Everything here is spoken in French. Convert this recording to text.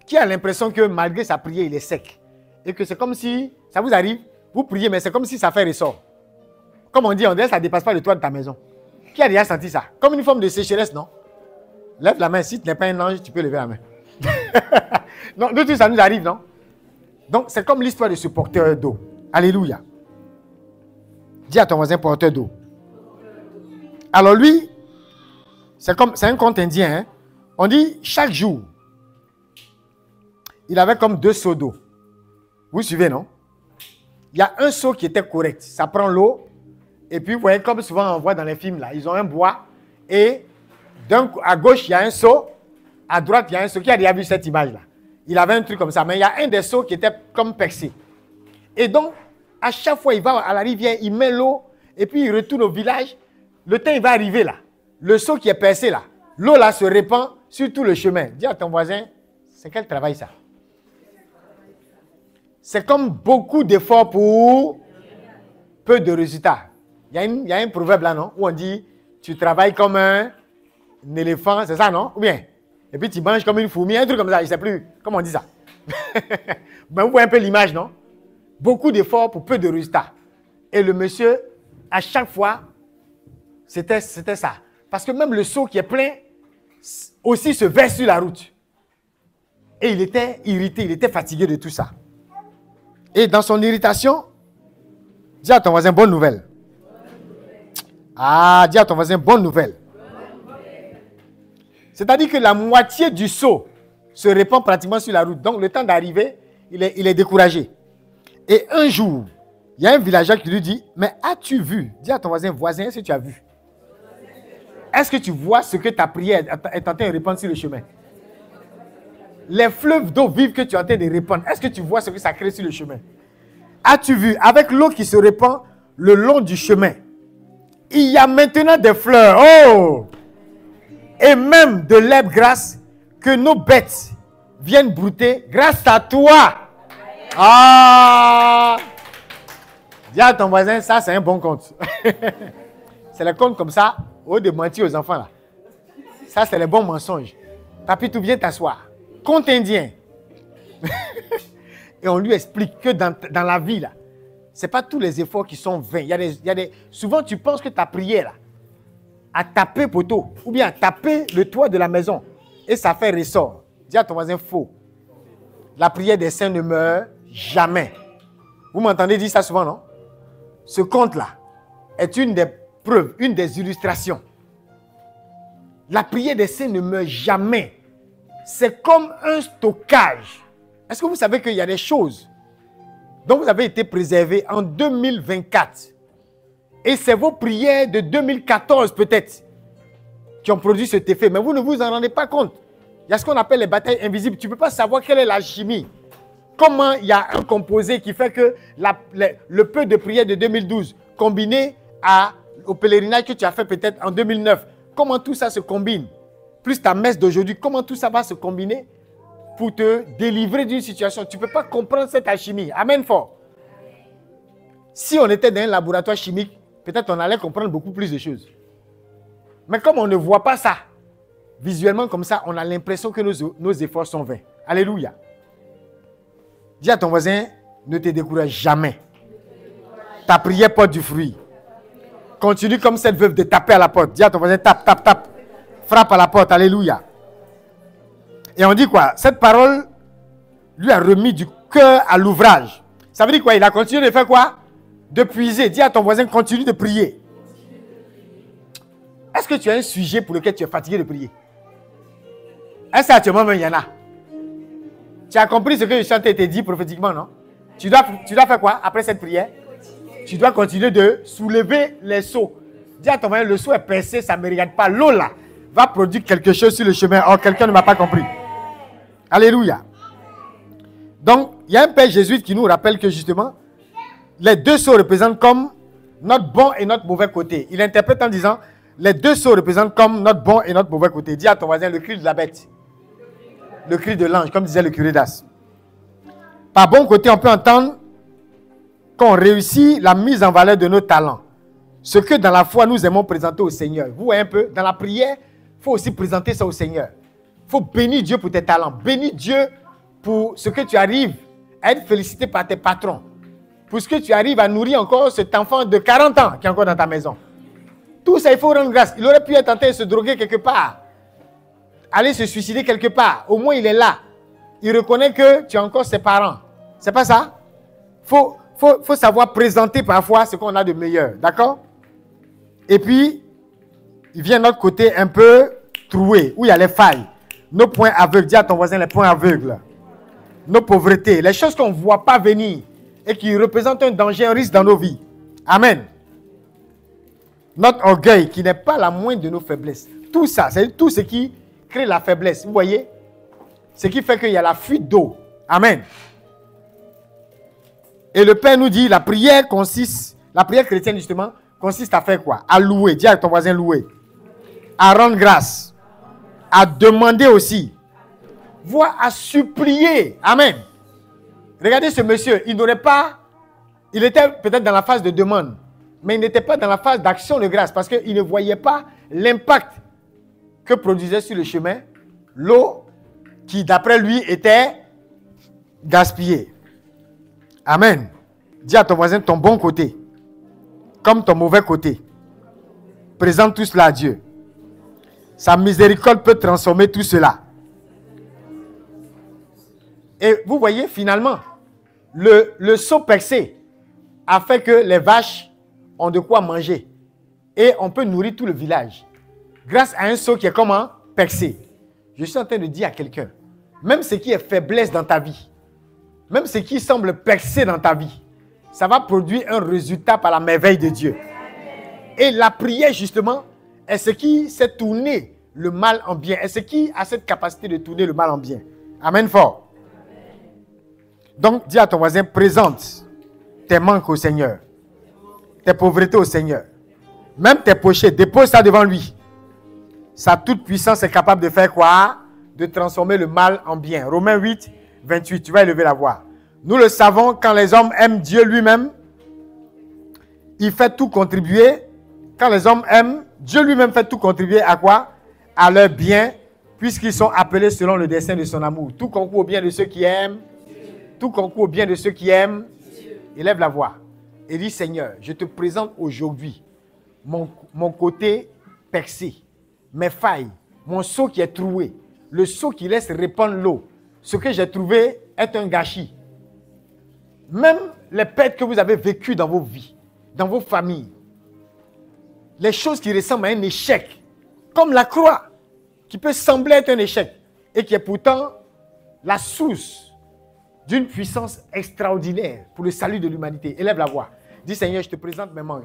Qui a l'impression que malgré sa prière, il est sec? Et que c'est comme si, ça vous arrive, vous priez, mais c'est comme si ça fait ressort. Comme on dit, on dirait que ça ne dépasse pas le toit de ta maison. Qui a déjà senti ça? Comme une forme de sécheresse, non? Lève la main. Si tu n'es pas un ange, tu peux lever la main. Non, de tout ça nous arrive, non? Donc, c'est comme l'histoire de ce porteur d'eau. Alléluia. Dis à ton voisin porteur d'eau. Alors lui, c'est un conte indien. Hein? On dit chaque jour, il avait comme 2 seaux d'eau. Vous suivez, non? Il y a un seau qui était correct. Ça prend l'eau. Et puis, vous voyez, comme souvent on voit dans les films, là, ils ont un bois. Et à gauche, il y a un seau. À droite, il y a un seau. Qui a déjà vu cette image-là? Il avait un truc comme ça. Mais il y a un des seaux qui était comme percé. Et donc, à chaque fois, il va à la rivière, il met l'eau. Et puis, il retourne au village. Le temps, il va arriver là. Le seau qui est percé là. L'eau là se répand sur tout le chemin. Dis à ton voisin, c'est quel travail ça? C'est comme beaucoup d'efforts pour peu de résultats. Il y a un proverbe là, non? Où on dit, tu travailles comme un éléphant, c'est ça, non? Ou bien? Et puis tu manges comme une fourmi, un truc comme ça, je ne sais plus. Comment on dit ça? Ben, vous voyez un peu l'image, non? Beaucoup d'efforts pour peu de résultats. Et le monsieur, à chaque fois, c'était ça. Parce que même le seau qui est plein, aussi se verse sur la route. Et il était irrité, il était fatigué de tout ça. Et dans son irritation, dis à ton voisin, bonne nouvelle. Ah, dis à ton voisin, bonne nouvelle. C'est-à-dire que la moitié du seau se répand pratiquement sur la route. Donc, le temps d'arriver, il est découragé. Et un jour, il y a un villageois qui lui dit, mais as-tu vu? Dis à ton voisin, est-ce que tu as vu? Est-ce que tu vois ce que ta prière est en train de répandre sur le chemin? Les fleuves d'eau vive que tu es en train de répandre, est-ce que tu vois ce que ça crée sur le chemin? As-tu vu, avec l'eau qui se répand le long du chemin, il y a maintenant des fleurs, oh! Et même de l'herbe grasse que nos bêtes viennent brouter grâce à toi. Ah! Dis à ton voisin, ça c'est un bon conte. C'est le conte comme ça, au lieu de mentir aux enfants là. Ça c'est les bons mensonges. Papitou, viens t'asseoir. Conte indien. Et on lui explique que dans la vie là, ce n'est pas tous les efforts qui sont vains. Souvent tu penses que ta prière là, à taper poteau, ou bien à taper le toit de la maison, et ça fait ressort. Dis à ton voisin, faux. La prière des saints ne meurt jamais. Vous m'entendez dire ça souvent, non? Ce conte-là est une des preuves, une des illustrations. La prière des saints ne meurt jamais. C'est comme un stockage. Est-ce que vous savez qu'il y a des choses dont vous avez été préservés en 2024? Et c'est vos prières de 2014 peut-être qui ont produit cet effet. Mais vous ne vous en rendez pas compte. Il y a ce qu'on appelle les batailles invisibles. Tu ne peux pas savoir quelle est la chimie. Comment il y a un composé qui fait que le peu de prières de 2012 combiné au pèlerinage que tu as fait peut-être en 2009, comment tout ça se combine? Plus ta messe d'aujourd'hui, comment tout ça va se combiner pour te délivrer d'une situation? Tu ne peux pas comprendre cette alchimie. Amen fort. Si on était dans un laboratoire chimique, peut-être on allait comprendre beaucoup plus de choses. Mais comme on ne voit pas ça, visuellement comme ça, on a l'impression que nos efforts sont vains. Alléluia. Dis à ton voisin, ne te décourage jamais. Ta prière porte du fruit. Continue comme cette veuve de taper à la porte. Dis à ton voisin, tape, tape, tape. Frappe à la porte. Alléluia. Et on dit quoi? Cette parole lui a remis du cœur à l'ouvrage. Ça veut dire quoi? Il a continué de faire quoi? De puiser. Dis à ton voisin, continue de prier. Est-ce que tu as un sujet pour lequel tu es fatigué de prier? Est-ce qu'actuellement même il y en a? Tu as compris ce que le chanteur t'a dit prophétiquement, non? Tu dois faire quoi après cette prière? Tu dois continuer de soulever les seaux. Dis à ton voisin, le seau est percé, ça ne me regarde pas. L'eau là va produire quelque chose sur le chemin. Oh, quelqu'un ne m'a pas compris. Alléluia. Donc, il y a un père jésuite qui nous rappelle que justement, les 2 seaux représentent comme notre bon et notre mauvais côté. Il interprète en disant, les 2 seaux représentent comme notre bon et notre mauvais côté. Dis à ton voisin, le cri de la bête. Le cri de l'ange, comme disait le curé d'As. Par bon côté, on peut entendre qu'on réussit la mise en valeur de nos talents. Ce que dans la foi, nous aimons présenter au Seigneur. Vous voyez un peu, dans la prière, il faut aussi présenter ça au Seigneur. Il faut bénir Dieu pour tes talents. Bénis Dieu pour ce que tu arrives à être félicité par tes patrons, pour ce que tu arrives à nourrir encore cet enfant de 40 ans qui est encore dans ta maison. Tout ça, il faut rendre grâce. Il aurait pu être tenté de se droguer quelque part, aller se suicider quelque part. Au moins, il est là. Il reconnaît que tu as encore ses parents. C'est pas ça? Faut savoir présenter parfois ce qu'on a de meilleur. D'accord? Et puis, il vient de notre côté un peu troué, où il y a les failles. Nos points aveugles. Dis à ton voisin les points aveugles. Nos pauvretés. Les choses qu'on ne voit pas venir et qui représentent un danger, un risque dans nos vies. Amen. Notre orgueil qui n'est pas la moindre de nos faiblesses. Tout ça, c'est tout ce qui crée la faiblesse. Vous voyez? Ce qui fait qu'il y a la fuite d'eau. Amen. Et le Père nous dit, la prière chrétienne justement, consiste à faire quoi? À louer. Dis à ton voisin louer. À rendre grâce. À demander aussi. Voire à supplier. Amen. Regardez ce monsieur, il était peut-être dans la phase de demande, mais il n'était pas dans la phase d'action de grâce parce qu'il ne voyait pas l'impact que produisait sur le chemin l'eau qui, d'après lui, était gaspillée. Amen. Dis à ton voisin ton bon côté, comme ton mauvais côté. Présente tout cela à Dieu. Sa miséricorde peut transformer tout cela. Et vous voyez, finalement, le seau percé a fait que les vaches ont de quoi manger. Et on peut nourrir tout le village. Grâce à un seau qui est comment? Percé. Je suis en train de dire à quelqu'un, même ce qui est faiblesse dans ta vie, même ce qui semble percé dans ta vie, ça va produire un résultat par la merveille de Dieu. Et la prière, justement, est ce qui sait tourner le mal en bien. Est ce qui a cette capacité de tourner le mal en bien. Amen fort. Donc, dis à ton voisin, présente tes manques au Seigneur, tes pauvretés au Seigneur. Même tes péchés, dépose ça devant lui. Sa toute puissance est capable de faire quoi? De transformer le mal en bien. Romains 8, 28, tu vas élever la voix. Nous le savons, quand les hommes aiment Dieu lui-même, il fait tout contribuer. Quand les hommes aiment, Dieu lui-même fait tout contribuer à quoi? À leur bien, puisqu'ils sont appelés selon le dessein de son amour. Tout concourt au bien de ceux qui aiment. Tout concourt au bien de ceux qui aiment. Élève la voix et dis, Seigneur, je te présente aujourd'hui mon côté percé, mes failles, mon seau qui est troué, le seau qui laisse répandre l'eau. Ce que j'ai trouvé est un gâchis. Même les pertes que vous avez vécues dans vos vies, dans vos familles, les choses qui ressemblent à un échec, comme la croix, qui peut sembler être un échec et qui est pourtant la source d'une puissance extraordinaire pour le salut de l'humanité. Élève la voix. Dis, Seigneur, je te présente mes manques.